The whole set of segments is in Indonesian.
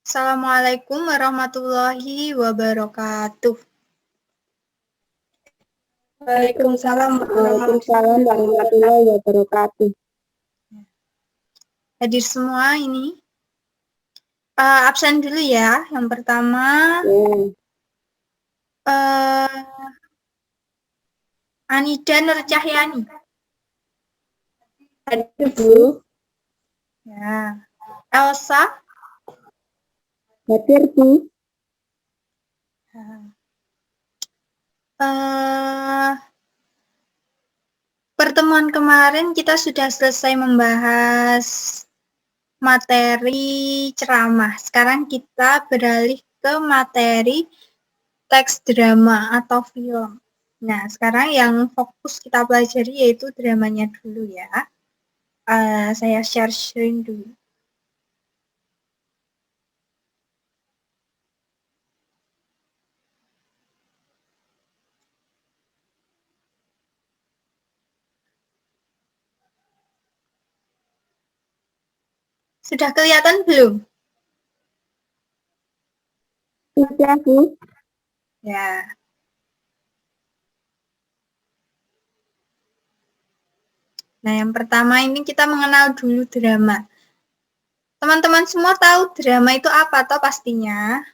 Assalamualaikum warahmatullahi wabarakatuh. Waalaikumsalam Waalaikumsalam warahmatullahi wabarakatuh. Hadir semua ini. Absen dulu ya. Yang pertama, Anida Nur Cahyani. Hadir, Bu. Ya. Elsa. Hadir, Bu. Pertemuan kemarin kita sudah selesai membahas materi ceramah. Sekarang kita beralih ke materi teks drama atau film. Nah, sekarang yang fokus kita pelajari yaitu dramanya dulu ya. Saya share screen dulu. Sudah kelihatan belum? Sudah, Bu. Ya. Nah, yang pertama ini kita mengenal dulu drama. Teman-teman semua tahu drama itu apa toh pastinya?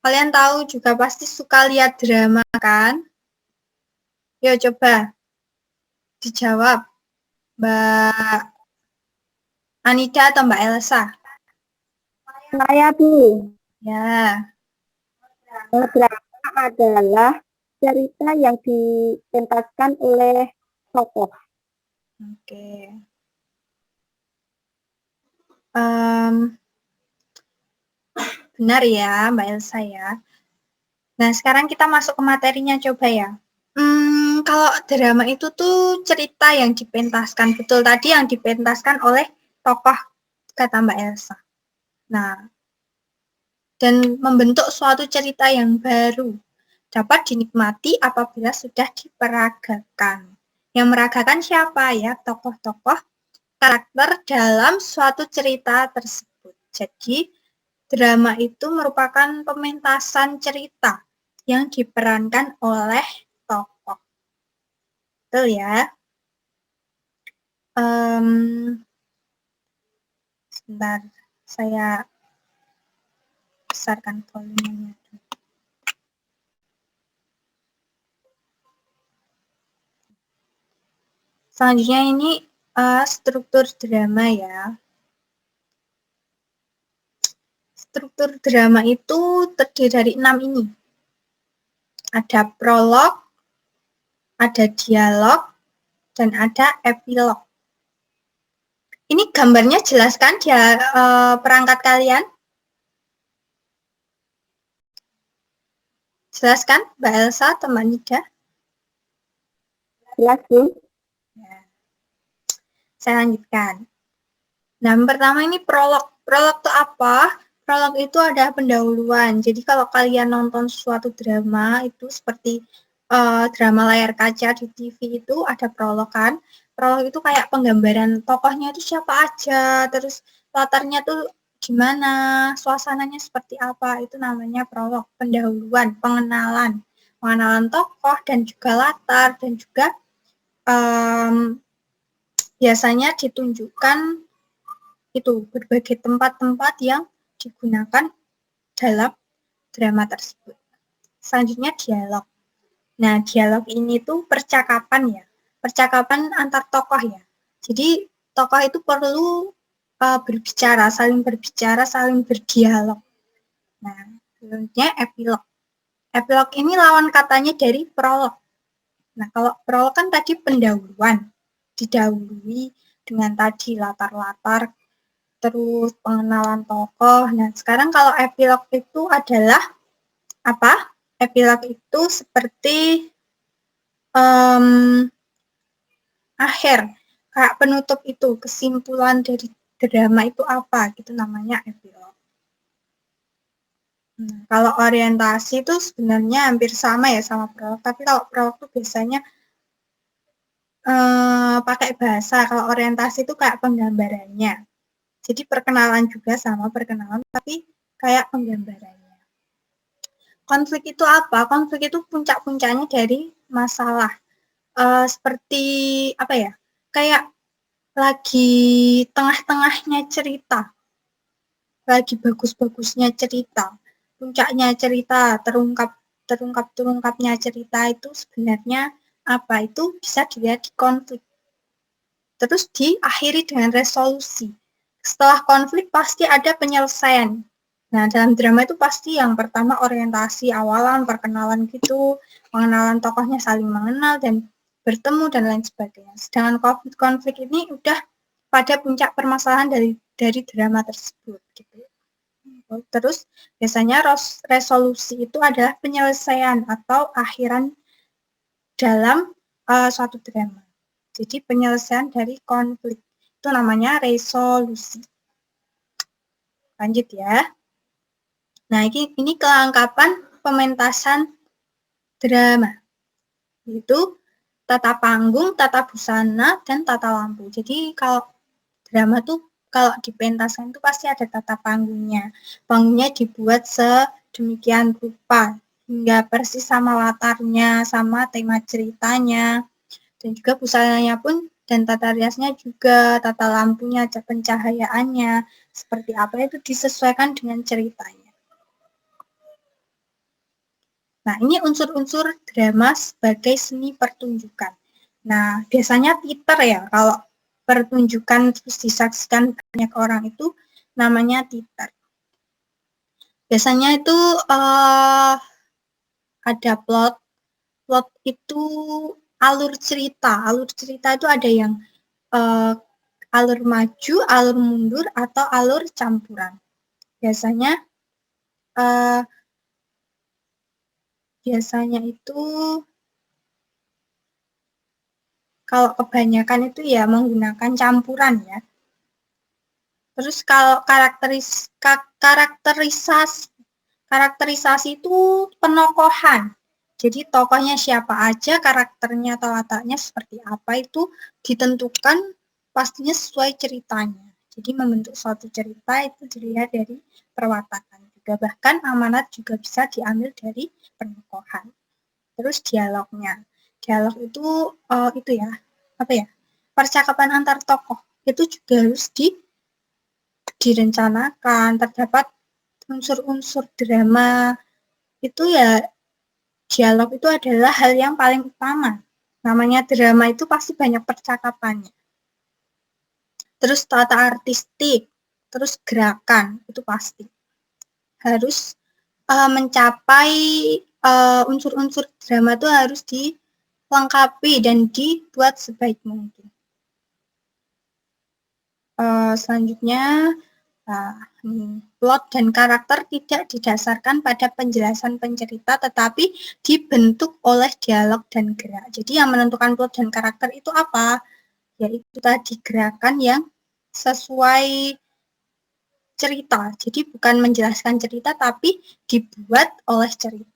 Kalian tahu juga pasti suka lihat drama kan? Yuk coba dijawab, Mbak Anida atau Mbak Elsa? Saya, Bu. Ya. Drama adalah cerita yang dipentaskan oleh tokoh. Oke. Benar ya, Mbak Elsa ya. Nah, sekarang kita masuk ke materinya coba ya. Kalau drama itu tuh cerita yang dipentaskan, betul tadi yang dipentaskan oleh tokoh, kata Mbak Elsa. Nah, dan membentuk suatu cerita yang baru, dapat dinikmati apabila sudah diperagakan. Yang meragakan siapa ya? Tokoh-tokoh karakter dalam suatu cerita tersebut. Jadi, drama itu merupakan pementasan cerita yang diperankan oleh tokoh. Betul ya? Sebentar, saya besarkan volumenya. Selanjutnya ini struktur drama ya. Struktur drama itu terdiri dari 6 ini. Ada prolog, ada dialog, dan ada epilog. Ini gambarnya jelas kan di perangkat kalian? Jelas kan, Mbak Elsa atau Mbak Nida? Jelas, Bu. Ya. Saya lanjutkan. Nah, yang pertama ini prolog. Prolog itu apa? Prolog itu ada pendahuluan. Jadi kalau kalian nonton suatu drama itu seperti drama layar kaca di TV itu ada prolog kan. Prolog itu kayak penggambaran tokohnya itu siapa aja, terus latarnya tuh gimana, suasananya seperti apa, itu namanya prolog, pendahuluan, pengenalan. Pengenalan tokoh dan juga latar dan juga biasanya ditunjukkan itu berbagai tempat-tempat yang digunakan dalam drama tersebut. Selanjutnya dialog. Nah, dialog ini tuh percakapan ya, percakapan antar tokoh ya. Jadi tokoh itu perlu berbicara, saling berdialog. Nah, selanjutnya epilog. Epilog ini lawan katanya dari prolog. Nah, kalau prolog kan tadi pendahuluan, didahului dengan tadi latar-latar, terus pengenalan tokoh. Nah, sekarang kalau epilog itu adalah apa? Epilog itu seperti akhir, kayak penutup itu, kesimpulan dari drama itu apa, gitu namanya epilog. Nah, kalau orientasi itu sebenarnya hampir sama ya sama prolog, tapi kalau prolog itu biasanya pakai bahasa, kalau orientasi itu kayak penggambarannya. Jadi perkenalan juga sama perkenalan, tapi kayak penggambarannya. Konflik itu apa? Konflik itu puncak-puncaknya dari masalah. Seperti apa ya? Kayak lagi tengah-tengahnya cerita, lagi bagus-bagusnya cerita, puncaknya cerita, terungkapnya cerita itu sebenarnya apa? Itu bisa dilihat di konflik. Terus diakhiri dengan resolusi. Setelah konflik pasti ada penyelesaian. Nah, dalam drama itu pasti yang pertama orientasi awalan, perkenalan gitu, pengenalan tokohnya saling mengenal dan bertemu dan lain sebagainya. Sedangkan konflik ini udah pada puncak permasalahan dari drama tersebut gitu. Terus biasanya resolusi itu adalah penyelesaian atau akhiran dalam suatu drama. Jadi penyelesaian dari konflik itu namanya resolusi. Lanjut ya. Nah, ini kelengkapan pementasan drama. Yaitu tata panggung, tata busana, dan tata lampu. Jadi kalau drama tuh kalau dipentaskan itu pasti ada tata panggungnya. Panggungnya dibuat sedemikian rupa hingga persis sama latarnya, sama tema ceritanya, dan juga busananya pun dan tata riasnya juga, tata lampunya, pencahayaannya, seperti apa itu disesuaikan dengan ceritanya. Nah, ini unsur-unsur drama sebagai seni pertunjukan. Nah, biasanya teater ya, kalau pertunjukan terus disaksikan banyak orang itu namanya teater. Biasanya itu ada plot. Plot itu alur cerita. Alur cerita itu ada yang alur maju, alur mundur, atau alur campuran. Biasanya itu kalau kebanyakan itu ya menggunakan campuran ya. Terus kalau karakterisasi itu penokohan. Jadi tokohnya siapa aja, karakternya atau wataknya seperti apa itu ditentukan pastinya sesuai ceritanya. Jadi membentuk suatu cerita itu dilihat dari perwatakan juga. Bahkan amanat juga bisa diambil dari penokohan. Terus dialognya. Dialog itu ya, apa ya? Percakapan antar tokoh itu juga harus direncanakan. Terdapat unsur-unsur drama itu ya, dialog itu adalah hal yang paling utama. Namanya drama itu pasti banyak percakapannya. Terus tata artistik, terus gerakan, itu pasti. Harus mencapai unsur-unsur drama itu harus dilengkapi dan dibuat sebaik mungkin. Selanjutnya, plot dan karakter tidak didasarkan pada penjelasan pencerita, tetapi dibentuk oleh dialog dan gerak. Jadi yang menentukan plot dan karakter itu apa? Yaitu tadi gerakan yang sesuai cerita. Jadi bukan menjelaskan cerita, tapi dibuat oleh cerita.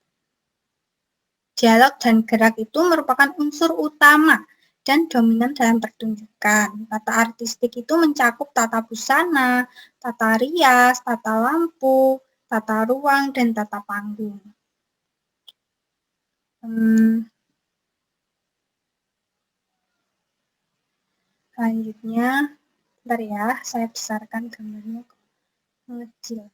Dialog dan gerak itu merupakan unsur utama dan dominan dalam pertunjukan. Tata artistik itu mencakup tata busana, tata rias, tata lampu, tata ruang, dan tata panggung. Selanjutnya, bentar ya, saya besarkan gambarnya mengecil.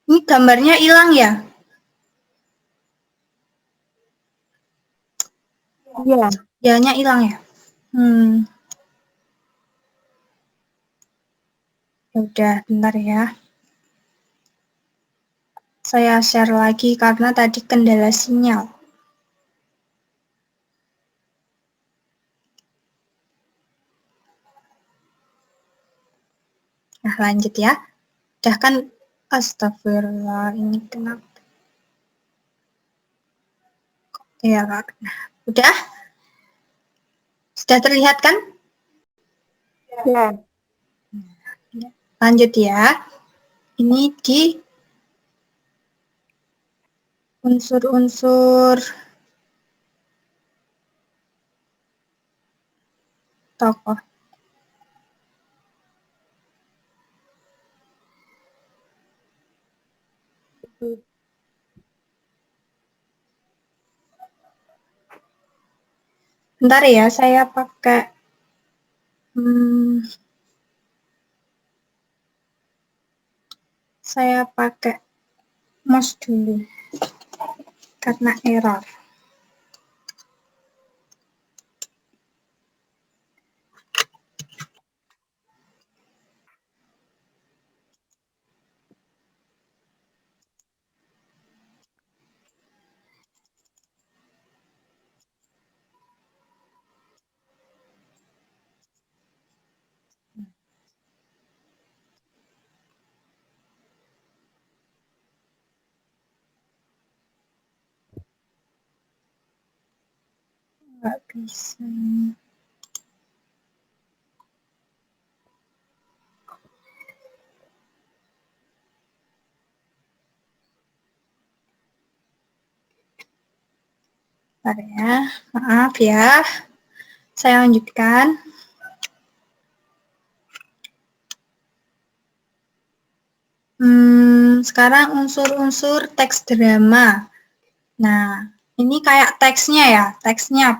Ini gambarnya hilang ya? Iya. Dianya hilang ya? Ya udah, bentar ya. Saya share lagi karena tadi kendala sinyal. Nah, lanjut ya. Udah kan, astagfirullah, ini kenapa? teror. Nah, udah? Sudah terlihat kan? Ya. Lanjut ya. Ini di unsur-unsur tokoh. Bentar ya, saya pakai mouse dulu karena error. Nggak bisa. Bentar ya, maaf ya. Saya lanjutkan. Sekarang unsur-unsur teks drama. Nah, ini kayak teksnya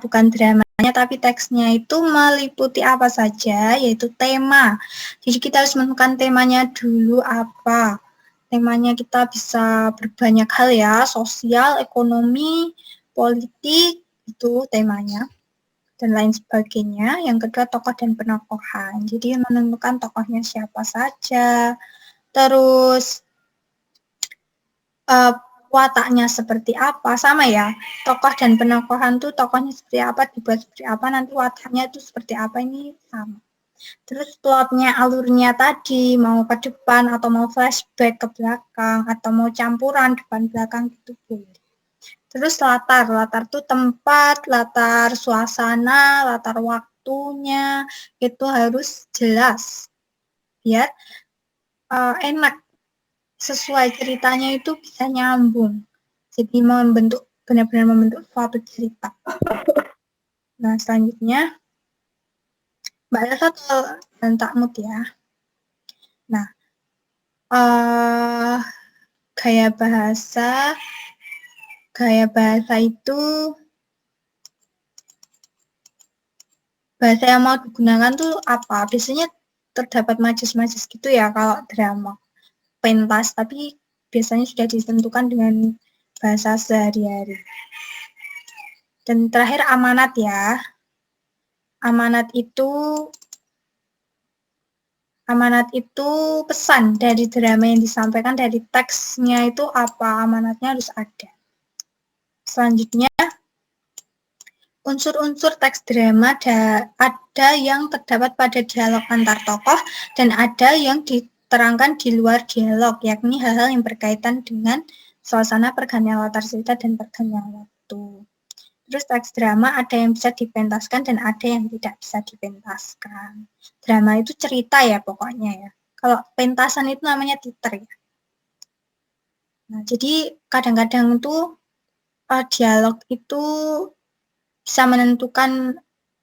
bukan dramanya, tapi teksnya itu meliputi apa saja, yaitu tema. Jadi kita harus menentukan temanya dulu apa. Temanya kita bisa berbanyak hal ya, sosial, ekonomi, politik, itu temanya, dan lain sebagainya. Yang kedua, tokoh dan penokohan. Jadi menentukan tokohnya siapa saja, terus wataknya seperti apa, sama ya, tokoh dan penokohan tuh tokohnya seperti apa, dibuat seperti apa, nanti wataknya itu seperti apa, ini sama. Terus plotnya, alurnya tadi, mau ke depan atau mau flashback ke belakang, atau mau campuran depan belakang, gitu boleh. Terus latar tuh tempat, latar suasana, latar waktunya, itu harus jelas, biar enak, sesuai ceritanya itu bisa nyambung. Jadi benar-benar membentuk suatu cerita. Nah, selanjutnya, Mbak Elsa dan tak mood ya. Nah, gaya bahasa itu bahasa yang mau digunakan tuh apa? Biasanya terdapat majas-majas gitu ya kalau drama pentas, tapi biasanya sudah ditentukan dengan bahasa sehari-hari. Dan terakhir amanat ya. Amanat itu pesan dari drama yang disampaikan, dari teksnya itu apa, amanatnya harus ada. Selanjutnya, unsur-unsur teks drama ada yang terdapat pada dialog antar tokoh dan ada yang diterangkan di luar dialog, yakni hal-hal yang berkaitan dengan suasana, pergantian latar cerita, dan pergantian waktu. Terus teks drama ada yang bisa dipentaskan dan ada yang tidak bisa dipentaskan. Drama itu cerita ya pokoknya ya. Kalau pentasan itu namanya teater ya. Nah, jadi kadang-kadang itu dialog itu bisa menentukan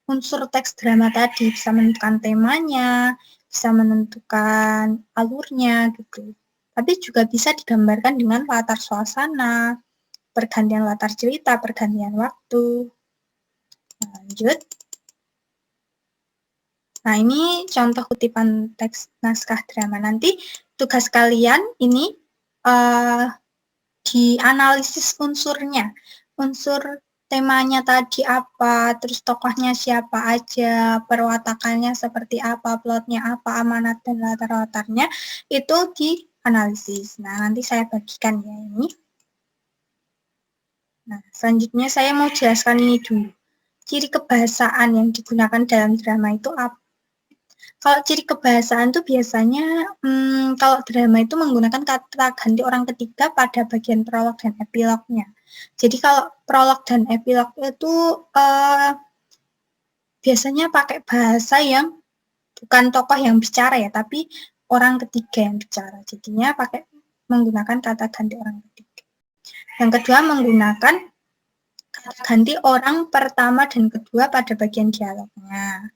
unsur teks drama tadi, bisa menentukan temanya, bisa menentukan alurnya gitu. Tapi juga bisa digambarkan dengan latar suasana, pergantian latar cerita, pergantian waktu. Lanjut. Nah, ini contoh kutipan teks naskah drama. Nanti tugas kalian ini dianalisis unsurnya. Unsur temanya tadi apa, terus tokohnya siapa aja, perwatakannya seperti apa, plotnya apa, amanat dan latar-latarnya, itu dianalisis. Nah, nanti saya bagikan ya ini. Nah, selanjutnya saya mau jelaskan ini dulu. Ciri kebahasaan yang digunakan dalam drama itu apa? Kalau ciri kebahasaan itu biasanya, kalau drama itu menggunakan kata ganti orang ketiga pada bagian prolog dan epilognya. Jadi kalau prolog dan epilog itu biasanya pakai bahasa yang bukan tokoh yang bicara ya, tapi orang ketiga yang bicara. Jadinya pakai menggunakan kata ganti orang ketiga. Yang kedua menggunakan kata ganti orang pertama dan kedua pada bagian dialognya.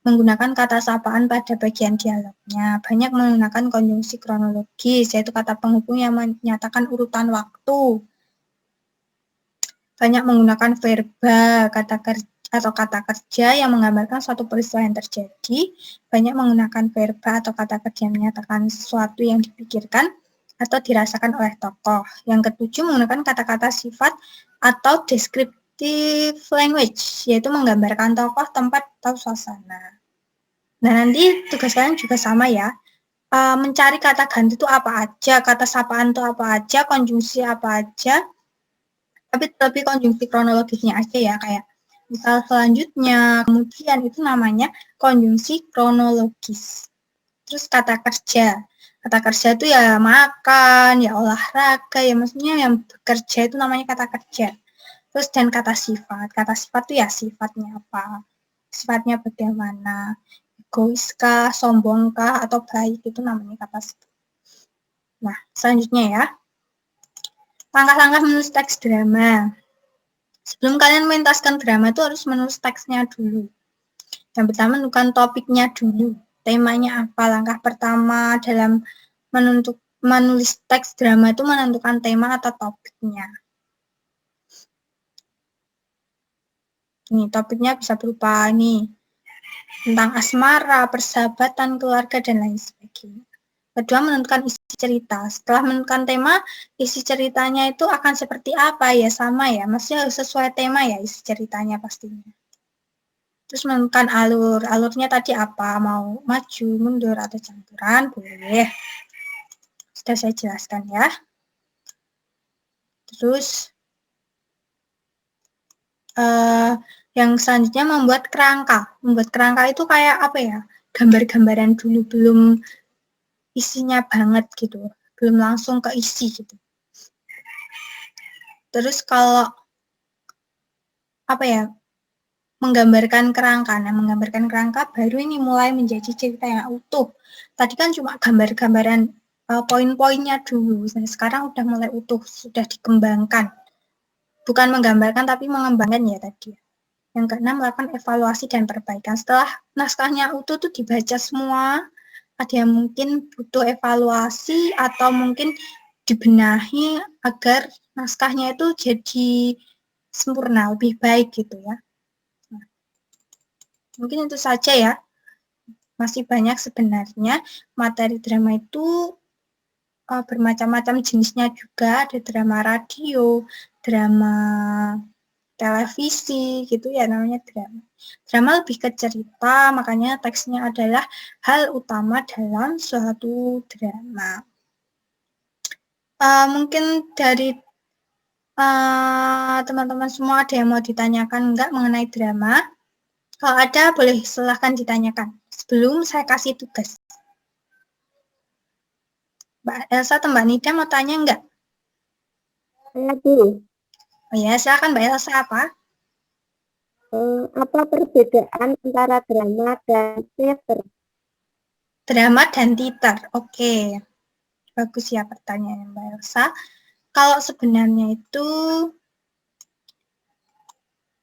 Menggunakan kata sapaan pada bagian dialognya. Banyak menggunakan konjungsi kronologis, yaitu kata penghubung yang menyatakan urutan waktu. Banyak menggunakan verba, kata kerja atau kata kerja yang menggambarkan suatu peristiwa yang terjadi. Banyak menggunakan verba atau kata kerja yang menyatakan sesuatu yang dipikirkan atau dirasakan oleh tokoh. Yang ketujuh menggunakan kata-kata sifat atau descriptive language, yaitu menggambarkan tokoh, tempat, atau suasana. Nah, nanti tugas kalian juga sama ya. Mencari kata ganti itu apa aja, kata sapaan itu apa aja, konjungsi apa aja, tapi lebih konjungsi kronologisnya aja ya, kayak misal selanjutnya, kemudian itu namanya konjungsi kronologis. Terus kata kerja itu ya makan, ya olahraga, ya maksudnya yang bekerja itu namanya kata kerja. Terus dan kata sifat itu ya sifatnya apa, sifatnya bagaimana, egoiskah, sombongkah, atau baik, itu namanya kata sifat. Nah, selanjutnya ya, langkah-langkah menulis teks drama. Sebelum kalian menuntaskan drama itu harus menulis teksnya dulu. Yang pertama menentukan topiknya dulu. Temanya apa? Langkah pertama dalam menulis teks drama itu menentukan tema atau topiknya. Nih, topiknya bisa berupa ini tentang asmara, persahabatan, keluarga, dan lain sebagainya. Kedua, menentukan isi cerita. Setelah menentukan tema, isi ceritanya itu akan seperti apa ya? Sama ya, maksudnya harus sesuai tema ya isi ceritanya pastinya. Terus menentukan alurnya tadi apa, mau maju, mundur, atau campuran, boleh. Sudah saya jelaskan ya. Terus yang selanjutnya membuat kerangka. Membuat kerangka itu kayak apa ya, gambar-gambaran dulu, belum isinya banget gitu, belum langsung ke isi gitu. Terus kalau apa ya, menggambarkan kerangka. Nah, menggambarkan kerangka baru ini mulai menjadi cerita yang utuh. Tadi kan cuma gambar-gambaran poin-poinnya dulu. Nah, sekarang udah mulai utuh, sudah dikembangkan. Bukan menggambarkan tapi mengembangkan ya tadi. Yang keenam, melakukan evaluasi dan perbaikan. Setelah naskahnya utuh tuh dibaca semua, ada yang mungkin butuh evaluasi atau mungkin dibenahi agar naskahnya itu jadi sempurna, lebih baik gitu ya. Nah, mungkin itu saja ya. Masih banyak sebenarnya materi drama itu bermacam-macam jenisnya juga. Ada drama radio, drama televisi gitu ya, namanya drama. Drama lebih ke cerita, makanya teksnya adalah hal utama dalam suatu drama. Mungkin dari teman-teman semua ada yang mau ditanyakan enggak mengenai drama? Kalau ada, boleh silahkan ditanyakan sebelum saya kasih tugas. Mbak Elsa atau Mbak Nida mau tanya enggak? Lagi. Oh ya, silakan Mbak Elsa. Apa perbedaan antara drama dan teater? Drama dan teater, oke. Bagus ya pertanyaan Mbak Elsa. Kalau sebenarnya itu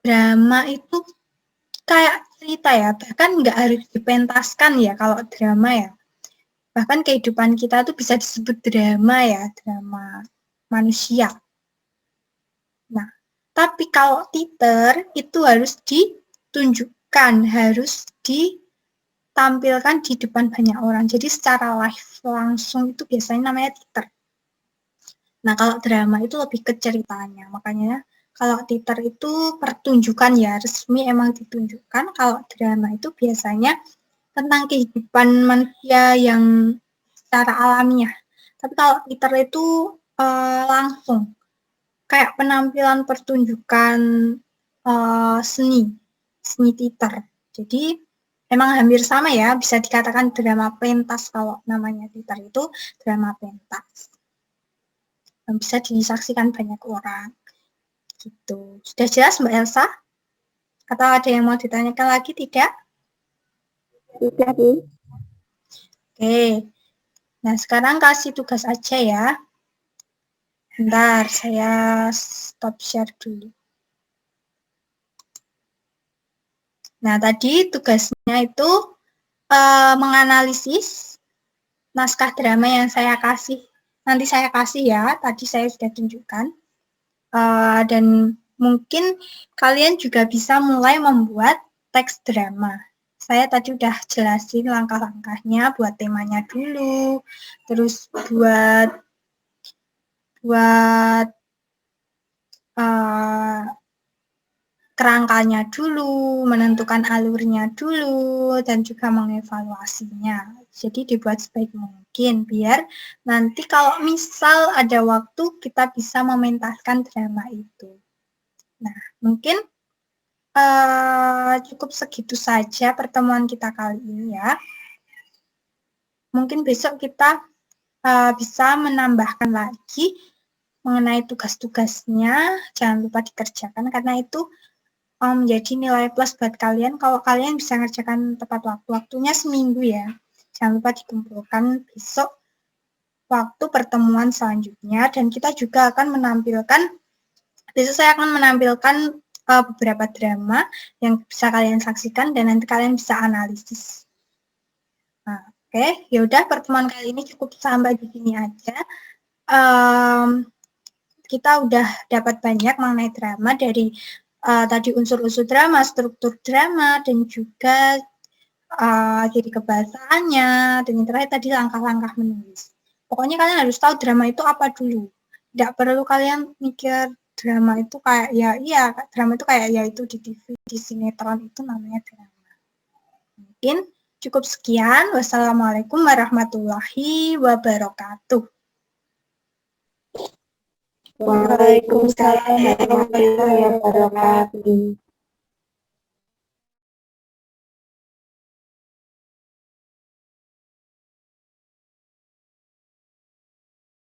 drama itu kayak cerita ya, bahkan nggak harus dipentaskan ya kalau drama ya. Bahkan kehidupan kita tuh bisa disebut drama ya, drama manusia. Nah, tapi kalau teater itu harus ditunjukkan, harus ditampilkan di depan banyak orang. Jadi secara live langsung itu biasanya namanya teater. Nah, kalau drama itu lebih ke ceritanya. Makanya kalau teater itu pertunjukan ya, resmi emang ditunjukkan. Kalau drama itu biasanya tentang kehidupan manusia yang secara alamiah. Tapi kalau teater itu langsung, kayak penampilan pertunjukan seni teater. Jadi emang hampir sama ya, bisa dikatakan drama pentas kalau namanya teater itu drama pentas. yang bisa disaksikan banyak orang. Gitu. Sudah jelas Mbak Elsa? Atau ada yang mau ditanyakan lagi, tidak? Sudah, Bu. Oke. Nah, sekarang kasih tugas aja ya. Bentar, saya stop share dulu. Nah, tadi tugasnya itu menganalisis naskah drama yang saya kasih. Nanti saya kasih ya, tadi saya sudah tunjukkan. Dan mungkin kalian juga bisa mulai membuat teks drama. Saya tadi udah jelasin langkah-langkahnya, buat temanya dulu, terus buat kerangkanya dulu, menentukan alurnya dulu, dan juga mengevaluasinya. Jadi dibuat sebaik mungkin, biar nanti kalau misal ada waktu, kita bisa mementaskan drama itu. Nah, mungkin cukup segitu saja pertemuan kita kali ini ya. Mungkin besok kita bisa menambahkan lagi mengenai tugas-tugasnya, jangan lupa dikerjakan karena itu menjadi nilai plus buat kalian kalau kalian bisa ngerjakan tepat waktu. Waktunya seminggu ya. Jangan lupa dikumpulkan besok waktu pertemuan selanjutnya dan kita juga akan menampilkan, besok saya akan menampilkan beberapa drama yang bisa kalian saksikan dan nanti kalian bisa analisis. Nah, oke, yaudah pertemuan kali ini cukup sampai di sini aja. Kita udah dapat banyak mengenai drama dari tadi unsur-unsur drama, struktur drama, dan juga jadi kebahasaannya, dan yang terakhir tadi langkah-langkah menulis. Pokoknya kalian harus tahu drama itu apa dulu. Tidak perlu kalian mikir drama itu kayak drama itu kayak ya itu di TV, di sinetron itu namanya drama. Mungkin cukup sekian. Wassalamualaikum warahmatullahi wabarakatuh. Waalaikumsalam warahmatullahi wabarakatuh.